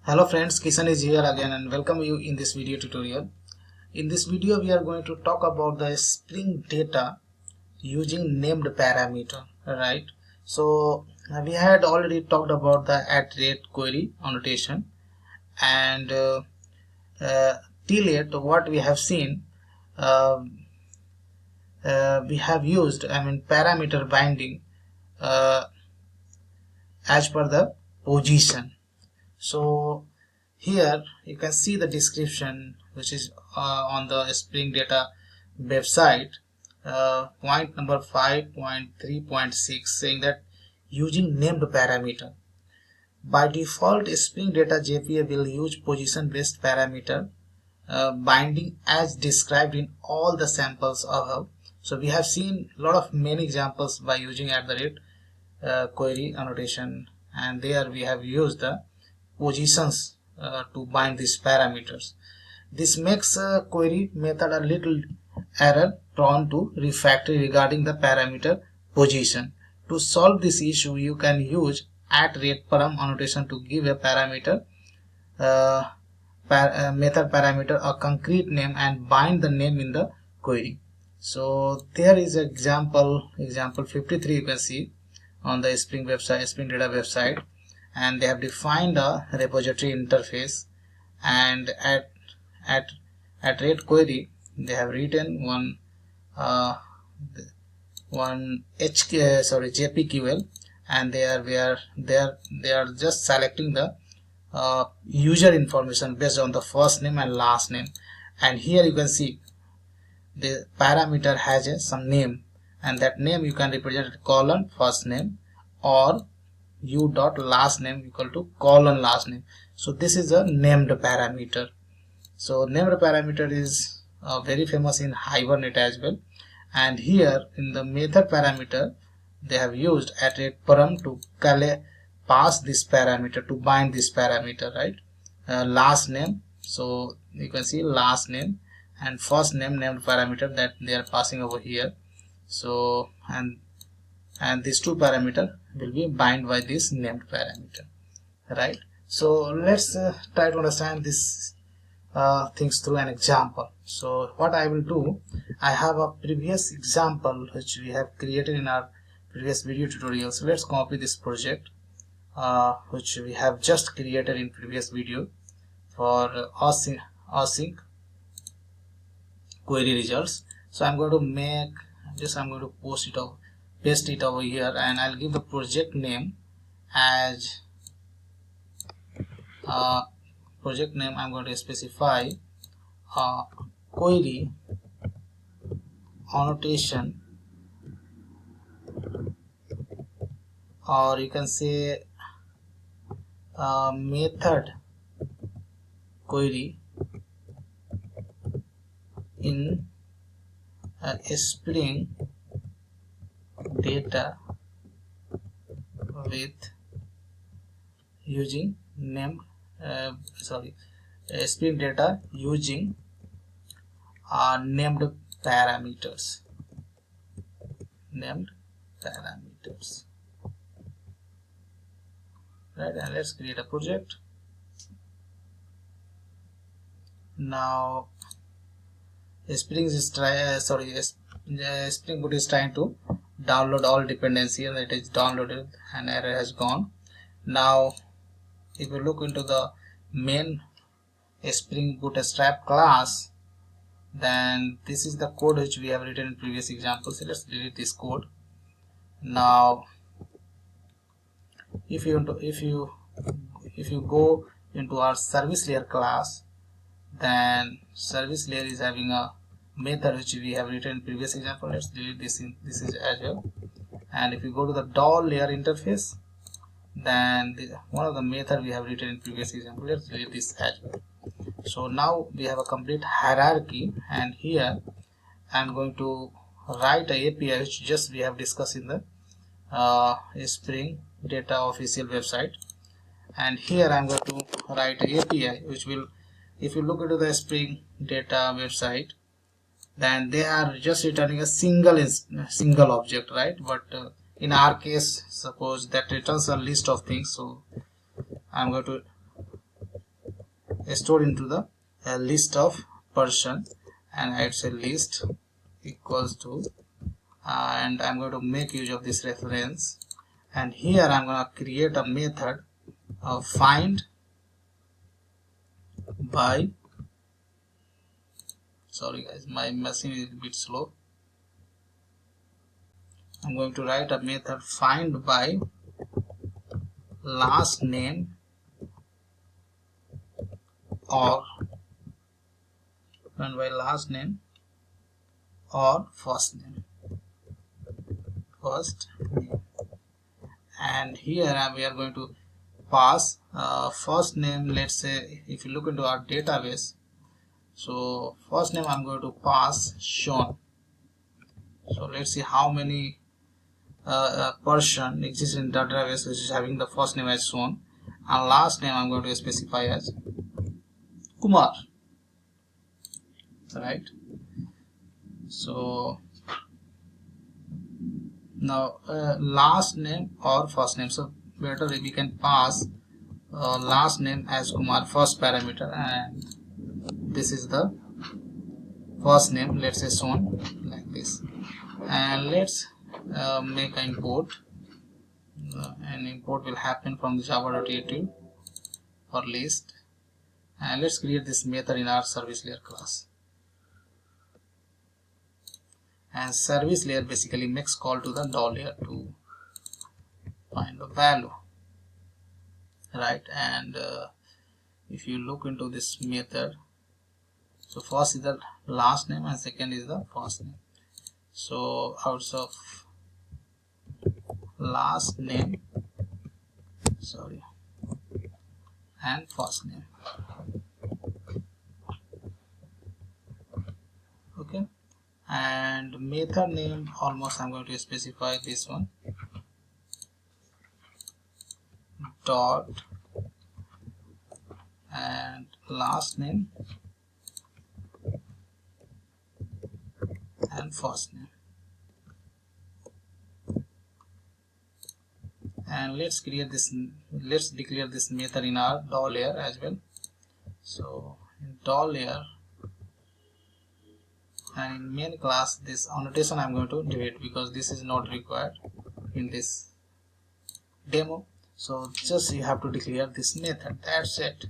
Hello friends, Kishan is here again and welcome you in this video tutorial. In this video we are going to talk about the Spring data using named parameter, right? So we had already talked about the @ query annotation and till yet what we have seen, uh, we have used parameter binding uh, as per the position. So here you can see the description which is on the Spring Data website, point number 5.3.6, saying that using named parameter. By default, Spring Data JPA will use position based parameter binding as described in all the samples above. So we have seen a lot of many examples by using @ query annotation, and there we have used the positions to bind these parameters. This makes a query method a little error prone to refactoring regarding the parameter position. To solve this issue, you can use @param annotation to give a parameter uh, method parameter a concrete name and bind the name in the query. So there is example 53 you can see on the Spring Data website, and they have defined a repository interface, and at query they have written uh, one JPQL, and they are just selecting the user information based on the first name and last name. And here you can see the parameter has some name, and that name you can represent colon first name or u dot last name equal to colon last name. So this is a named parameter. So named parameter is very famous in Hibernate as well, and here in the method parameter they have used @param to pass this parameter, to bind this parameter, right? Last name, so you can see last name and first name named parameter that they are passing over here. So and these two parameter will be bind by this named parameter, right? So let's try to understand this things through an example. So what I will do, I have a previous example which we have created in our previous video tutorial. So let's copy this project which we have just created in previous video for async query results. So I'm going to I'm going to paste it over here, and I'll give the project name as I'm going to specify query annotation, or you can say method query in Spring Data with using Spring Data using named parameters. Right, and let's create a project. Now Spring Boot is trying to download all dependency, and it is downloaded and error has gone. Now if you look into the main Spring Bootstrap class, then this is the code which we have written in previous example. So let's delete this code. Now if you go into our service layer class, then service layer is having a method which we have written in previous example. Let's delete this is as well. And if you go to the doll layer interface, then one of the method we have written in previous example, let's delete this as well. So now we have a complete hierarchy, and here I'm going to write a API which just we have discussed in the Spring Data official website. And here I'm going to write a API which will, if you look into the Spring Data website, then they are just returning a single object, right? But in our case, suppose that returns a list of things. So I'm going to stored into the list of person, and I would say list equals to, and I'm going to make use of this reference, and here I'm going to create a method of find by, sorry guys, my machine is a bit slow. I'm going to write a method find by last name or last name or first name. And here we are going to pass first name. Let's say if you look into our database, so first name I'm going to pass Sean. So let's see how many person exists in database which is having the first name as Sean, and last name I'm going to specify as Kumar, right? So now last name or first name, so better we can pass last name as Kumar, first parameter, and this is the first name, let's say Son, like this. And let's make an import. An import will happen from the java.util for list, and let's create this method in our service layer class. And service layer basically makes call to the DAW layer to find the value, right? And if you look into this method, so first is the last name and second is the first name. So out of last name, sorry, and first name, okay. And method name, almost I'm going to specify this one, dot and last name and first name. And let's create this, let's declare this method in our DAW layer as well. So in DAW layer and in main class, this annotation I'm going to delete because this is not required in this demo. So just you have to declare this method, that's it.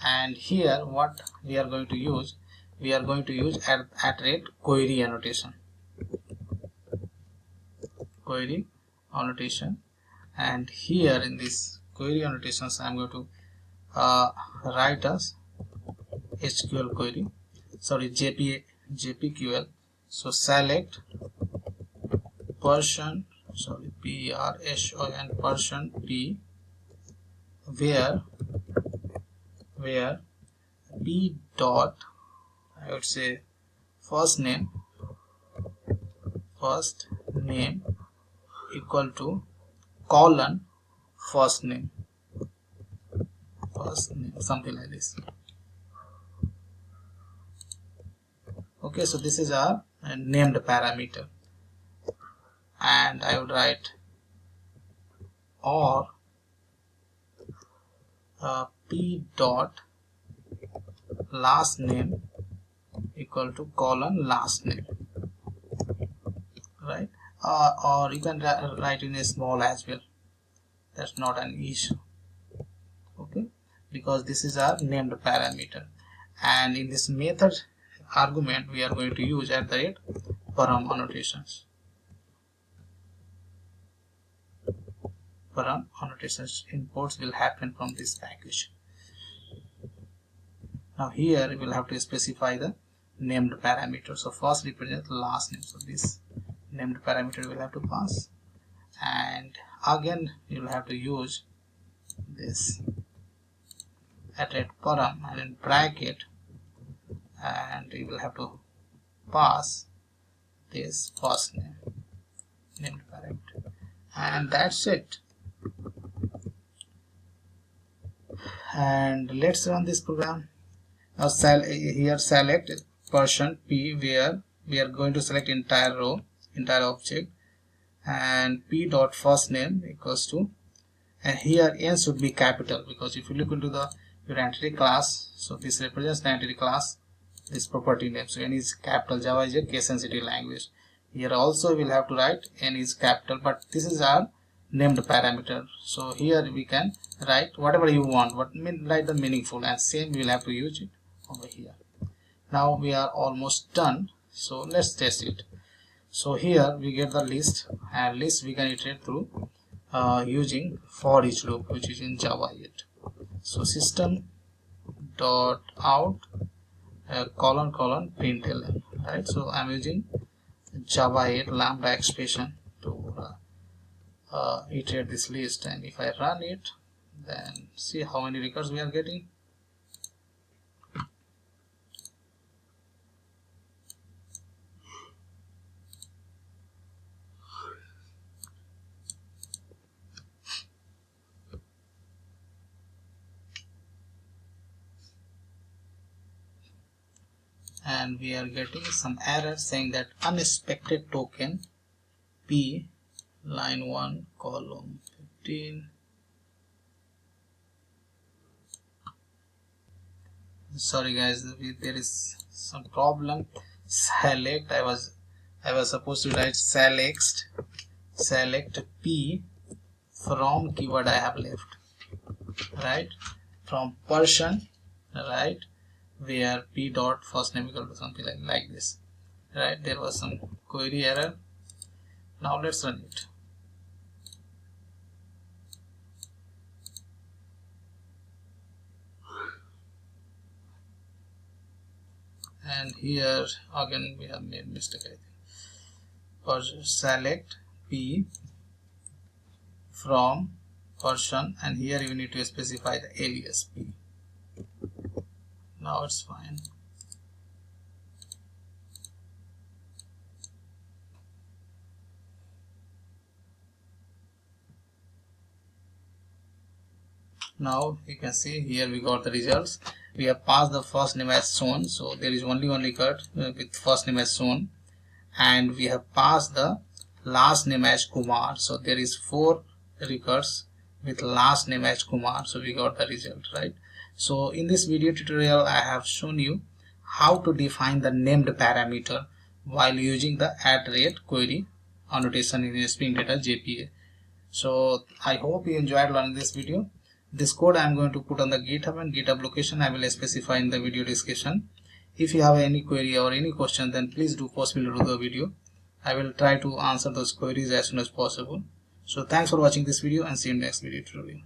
And here what we are going to use, we are going to use at rate query annotation, and here in this query annotations I'm going to write as SQL query, sorry, JPQL. So select person, sorry, person person p where p dot, I would say first name equal to colon first name, something like this. Okay, so this is our named parameter, and I would write or p dot last name equal to colon last name, right? Or you can write in a small as well, that's not an issue, okay, because this is our named parameter. And in this method argument we are going to use at the rate param annotations. Param annotations imports will happen from this package. Now here we will have to specify the named parameter. So first represent last name, so this named parameter will have to pass, and again you will have to use this at rate param and in bracket, and you will have to pass this first name, named parameter, and that's it. And let's run this program. Now here select person p where we are going to select entire row, entire object, and p dot first name equals to, and here n should be capital, because if you look into the your entity class. So this represents the entity class, this property name. So n is capital. Java is a case sensitive language. Here also we'll have to write n is capital, but this is our named parameter. So here we can write whatever you want, write the meaningful, and same we will have to use it over here. Now we are almost done, so let's test it. So here we get the list, and list we can iterate through using for each loop, which is in Java 8. So system dot out colon println, right? So I'm using Java 8 lambda expression to iterate this list, and if I run it, then see how many records we are getting. And we are getting some error saying that unexpected token P line 1 column 15. Sorry guys, there is some problem. Select, I was supposed to write select P from keyword I have left, right, from person, right, where P dot first name equal to something like this, right. There was some query error. Now let's run it. And here again we have made mistake, I think. Select P from person, and here you need to specify the alias P. Now it's fine. Now you can see here we got the results. We have passed the first name as shown, so there is only one record with first name as shown, and we have passed the last name as Kumar, so there is 4 records with last name as Kumar, so we got the result, right. So in this video tutorial I have shown you how to define the named parameter while using the @ query annotation in Spring Data JPA. So I hope you enjoyed learning this video. This code I am going to put on the GitHub, and GitHub location I will specify in the video description. If you have any query or any question, then please do post below the video. I will try to answer those queries as soon as possible. So thanks for watching this video, and see you in next video tutorial.